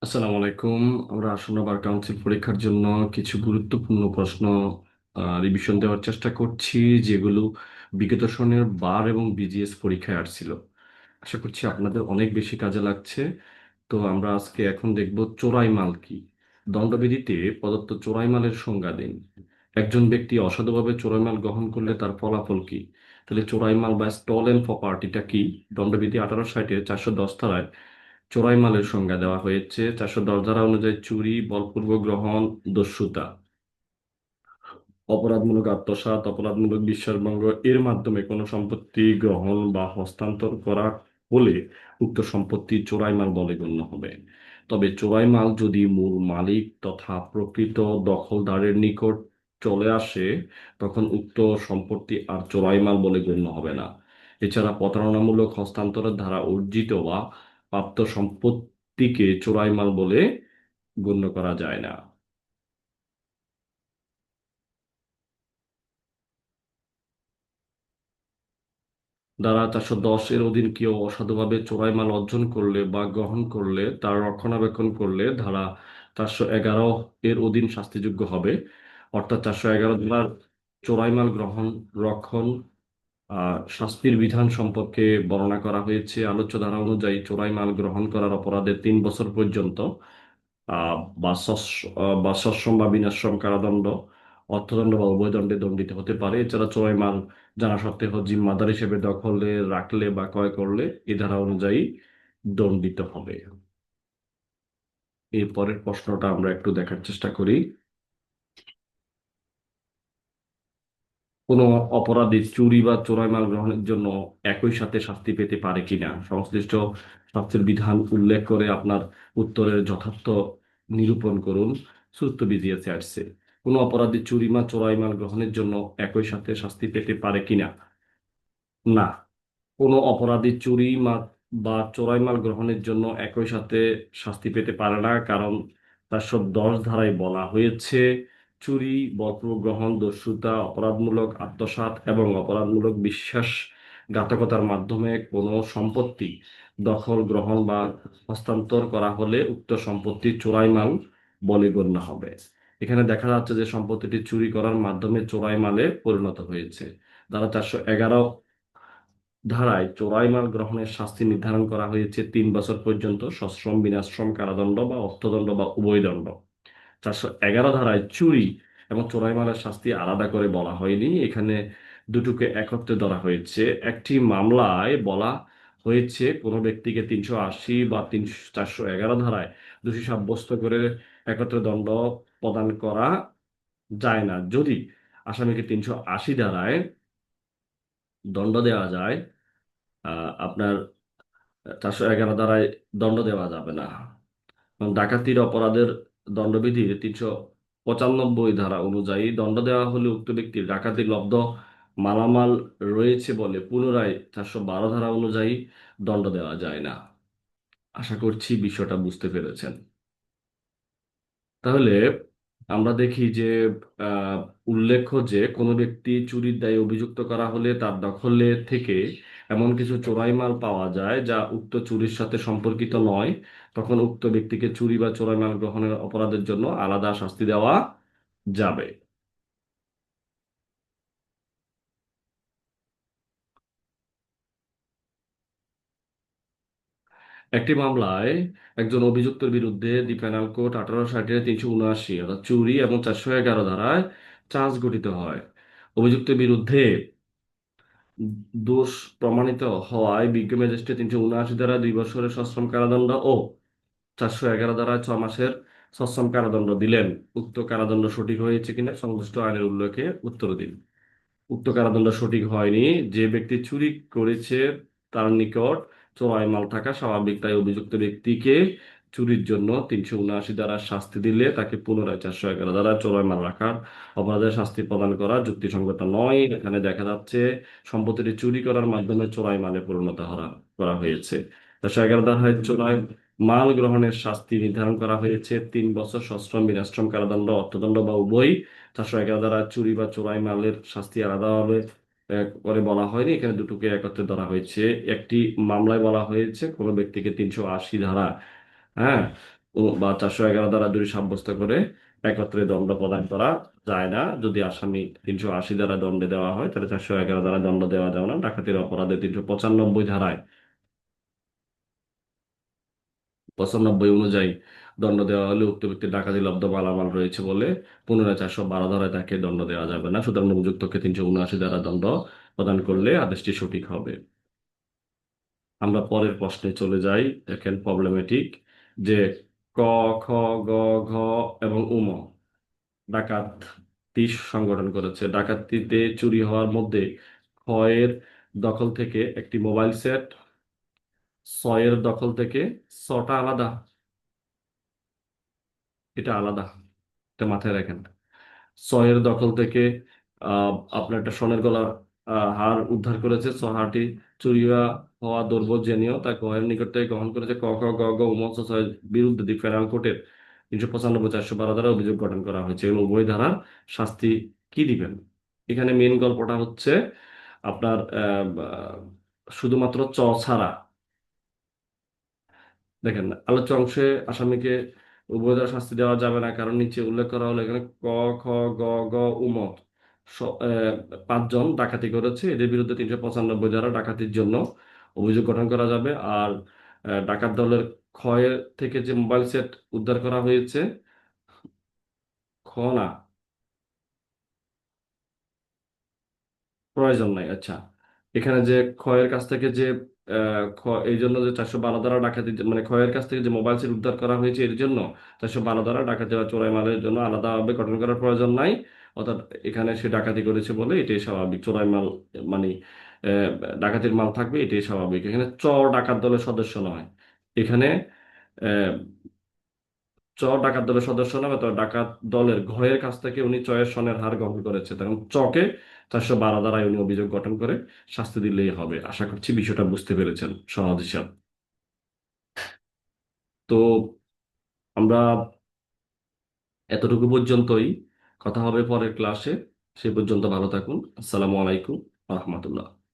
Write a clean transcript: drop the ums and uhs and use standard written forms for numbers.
আসসালামু আলাইকুম। আমরা আসন্ন বার কাউন্সিল পরীক্ষার জন্য কিছু গুরুত্বপূর্ণ প্রশ্ন রিভিশন দেওয়ার চেষ্টা করছি, যেগুলো বিগত সনের বার এবং বিজিএস পরীক্ষায় আসছিল। আশা করছি আপনাদের অনেক বেশি কাজে লাগছে। তো আমরা আজকে এখন দেখব চোরাই মাল কি। দণ্ডবিধিতে প্রদত্ত চোরাই মালের সংজ্ঞা দিন। একজন ব্যক্তি অসাধুভাবে চোরাই মাল গ্রহণ করলে তার ফলাফল কি? তাহলে চোরাই মাল বা স্টলেন প্রপার্টিটা কি? দণ্ডবিধি 1860-এর 410 ধারায় চোরাই মালের সংজ্ঞা দেওয়া হয়েছে। 410 ধারা অনুযায়ী চুরি, বলপূর্বক গ্রহণ, দস্যুতা, অপরাধমূলক আত্মসাৎ, অপরাধমূলক বিশ্বাসভঙ্গ এর মাধ্যমে কোনো সম্পত্তি গ্রহণ বা হস্তান্তর করা হলে উক্ত সম্পত্তি চোরাই মাল বলে গণ্য হবে। তবে চোরাই মাল যদি মূল মালিক তথা প্রকৃত দখলদারের নিকট চলে আসে, তখন উক্ত সম্পত্তি আর চোরাই মাল বলে গণ্য হবে না। এছাড়া প্রতারণামূলক হস্তান্তরের দ্বারা অর্জিত বা প্রাপ্ত সম্পত্তিকে চোরাই মাল বলে গণ্য করা যায় না। ধারা 410 এর অধীন কেউ অসাধুভাবে চোরাই মাল অর্জন করলে বা গ্রহণ করলে তার রক্ষণাবেক্ষণ করলে ধারা 411 এর অধীন শাস্তিযোগ্য হবে। অর্থাৎ 411 ধারার চোরাই মাল গ্রহণ, রক্ষণ, শাস্তির বিধান সম্পর্কে বর্ণনা করা হয়েছে। আলোচ্য ধারা অনুযায়ী চোরাই মাল গ্রহণ করার অপরাধে 3 বছর পর্যন্ত বা সশ্রম বা বিনাশ্রম কারাদণ্ড, অর্থদণ্ড বা উভয় দণ্ডে দণ্ডিত হতে পারে। এছাড়া চোরাই মাল জানা সত্ত্বেও জিম্মাদার হিসেবে দখলে রাখলে বা ক্রয় করলে এ ধারা অনুযায়ী দণ্ডিত হবে। এর পরের প্রশ্নটা আমরা একটু দেখার চেষ্টা করি। কোনো অপরাধী চুরি বা চোরাই মাল গ্রহণের জন্য একই সাথে শাস্তি পেতে পারে কিনা সংশ্লিষ্ট শাস্তির বিধান উল্লেখ করে আপনার উত্তরের যথার্থ নিরূপণ করুন। সূত্র বিধিয়েছে আসছে, কোনো অপরাধী চুরি বা চোরাই মাল গ্রহণের জন্য একই সাথে শাস্তি পেতে পারে কিনা? না, কোনো অপরাধী চুরি বা চোরাই মাল গ্রহণের জন্য একই সাথে শাস্তি পেতে পারে না। কারণ 410 ধারায় বলা হয়েছে, চুরি, বলপূর্বক গ্রহণ, দস্যুতা, অপরাধমূলক আত্মসাৎ এবং অপরাধমূলক বিশ্বাসঘাতকতার মাধ্যমে কোনো সম্পত্তি দখল, গ্রহণ বা হস্তান্তর করা হলে উক্ত সম্পত্তি চোরাই মাল বলে গণ্য হবে। এখানে দেখা যাচ্ছে যে সম্পত্তিটি চুরি করার মাধ্যমে চোরাই মালে পরিণত হয়েছে। ধারা 411 ধারায় চোরাই মাল গ্রহণের শাস্তি নির্ধারণ করা হয়েছে 3 বছর পর্যন্ত সশ্রম, বিনাশ্রম কারাদণ্ড বা অর্থদণ্ড বা উভয় দণ্ড। 411 ধারায় চুরি এবং চোরাই মালের শাস্তি আলাদা করে বলা হয়নি, এখানে দুটোকে একত্রে ধরা হয়েছে। একটি মামলায় বলা হয়েছে কোনো ব্যক্তিকে 380 বা 411 ধারায় দোষী সাব্যস্ত করে একত্রে দণ্ড প্রদান করা যায় না। যদি আসামিকে 380 ধারায় দণ্ড দেওয়া যায়, আপনার 411 ধারায় দণ্ড দেওয়া যাবে না। এবং ডাকাতির অপরাধের দণ্ডবিধির 395 ধারা অনুযায়ী দণ্ড দেওয়া হলে উক্ত ব্যক্তির ডাকাতির লব্ধ মালামাল রয়েছে বলে পুনরায় 412 ধারা অনুযায়ী দণ্ড দেওয়া যায় না। আশা করছি বিষয়টা বুঝতে পেরেছেন। তাহলে আমরা দেখি যে আহ, উল্লেখ্য যে কোনো ব্যক্তি চুরির দায়ে অভিযুক্ত করা হলে তার দখলে থেকে এমন কিছু চোরাই মাল পাওয়া যায় যা উক্ত চুরির সাথে সম্পর্কিত নয়, তখন উক্ত ব্যক্তিকে চুরি বা চোরাই মাল গ্রহণের অপরাধের জন্য আলাদা শাস্তি দেওয়া যাবে। একটি মামলায় একজন অভিযুক্তের বিরুদ্ধে দি পেনাল কোড 1860-এর 379 অর্থাৎ চুরি এবং 411 ধারায় চার্জ গঠিত হয়। অভিযুক্তের বিরুদ্ধে দোষ প্রমাণিত হওয়ায় বিজ্ঞ ম্যাজিস্ট্রেট 379 ধারা 2 বছরের সশ্রম কারাদণ্ড ও 411 ধারা 6 মাসের সশ্রম কারাদণ্ড দিলেন। উক্ত কারাদণ্ড সঠিক হয়েছে কিনা সংশ্লিষ্ট আইনের উল্লেখে উত্তর দিন। উক্ত কারাদণ্ড সঠিক হয়নি। যে ব্যক্তি চুরি করেছে তার নিকট চোরাই মাল থাকা স্বাভাবিক, তাই অভিযুক্ত ব্যক্তিকে চুরির জন্য 379 দ্বারা শাস্তি দিলে তাকে পুনরায় 411 দ্বারা চোরাই মাল রাখার অপরাধের শাস্তি প্রদান করা যুক্তিসঙ্গত নয়। এখানে দেখা যাচ্ছে সম্পত্তিটি চুরি করার মাধ্যমে চোরাই মালে পরিণত করা হয়েছে। 411 ধারায় চোরাই মাল গ্রহণের শাস্তি নির্ধারণ করা হয়েছে 3 বছর সশ্রম, বিনাশ্রম কারাদণ্ড, অর্থদণ্ড বা উভয়। 411 দ্বারা চুরি বা চোরাই মালের শাস্তি আলাদাভাবে করে বলা হয়নি, এখানে দুটোকে একত্রে ধরা হয়েছে। একটি মামলায় বলা হয়েছে কোনো ব্যক্তিকে 380 ধারা, হ্যাঁ, বা 411 ধারা যদি সাব্যস্ত করে একত্রে দণ্ড প্রদান করা যায় না। যদি আসামি 380 ধারা দণ্ডে দেওয়া হয় তাহলে 411 ধারা দণ্ড দেওয়া যাবে না। ডাকাতির অপরাধে 395 ধারায় 95 অনুযায়ী দণ্ড দেওয়া হলে উক্ত ব্যক্তির ডাকাতি লব্ধ মালামাল রয়েছে বলে পুনরায় 412 ধারায় তাকে দণ্ড দেওয়া যাবে না। সুতরাং অভিযুক্তকে 379 ধারা দণ্ড প্রদান করলে আদেশটি সঠিক হবে। আমরা পরের প্রশ্নে চলে যাই। দেখেন প্রবলেমেটিক যে ক, খ, গ, ঘ এবং উম ডাকাতি সংগঠন করেছে। ডাকাতিতে চুরি হওয়ার মধ্যে ক্ষয়ের দখল থেকে একটি মোবাইল সেট, ছয়ের দখল থেকে ছটা আলাদা। এটা আলাদা, এটা মাথায় রাখেন। ছয়ের দখল থেকে আপনার একটা সোনের গলার হার উদ্ধার করেছে। হারটি চুরি হওয়া দুর্বোধ্যজনীয় তা কয়ের নিকট থেকে গ্রহণ করেছে। ক, খ, গ, ঘ, উম, ছয়ের বিরুদ্ধে দি ফেডারেল কোর্টের 395 412 ধারা অভিযোগ গঠন করা হয়েছে এবং উভয় ধারার শাস্তি কি দিবেন? এখানে মেন গল্পটা হচ্ছে আপনার শুধুমাত্র ছাড়া। দেখেন আলোচ্য অংশে আসামিকে উভয় দ্বারা শাস্তি দেওয়া যাবে না, কারণ নিচে উল্লেখ করা হলো এখানে ক, খ, গ, ঘ, উমত স- আহ, 5 জন ডাকাতি করেছে, এদের বিরুদ্ধে 395 ধারা ডাকাতির জন্য অভিযোগ গঠন করা যাবে। আর ডাকাত দলের ক্ষয় থেকে যে মোবাইল সেট উদ্ধার করা হয়েছে, খ না, প্রয়োজন নাই। আচ্ছা, এখানে যে ক্ষয়ের কাছ থেকে যে এই জন্য যে 412 ধারা ডাকাতি, মানে ক্ষয়ের কাছ থেকে যে মোবাইল সেট উদ্ধার করা হয়েছে এর জন্য 412 ধারা ডাকাতি বা চোরাই মালের জন্য আলাদাভাবে গঠন করার প্রয়োজন নাই। অর্থাৎ এখানে সে ডাকাতি করেছে বলে এটাই স্বাভাবিক। চোরাই মাল মানে আহ, ডাকাতির মাল থাকবে, এটাই স্বাভাবিক। এখানে ডাকাত দলের সদস্য নয়। এখানে আহ, ডাকাত দলের সদস্য নয়, তো ডাকাত দলের ঘয়ের কাছ থেকে উনি চয়ের সনের হার গ্রহণ করেছে, তখন চকে 412 ধারায় উনি অভিযোগ গঠন করে শাস্তি দিলেই হবে। আশা করছি বিষয়টা বুঝতে পেরেছেন সহজ হিসাব। তো আমরা এতটুকু পর্যন্তই, কথা হবে পরের ক্লাসে। সে পর্যন্ত ভালো থাকুন। আসসালামু আলাইকুম রহমতুল্লাহ।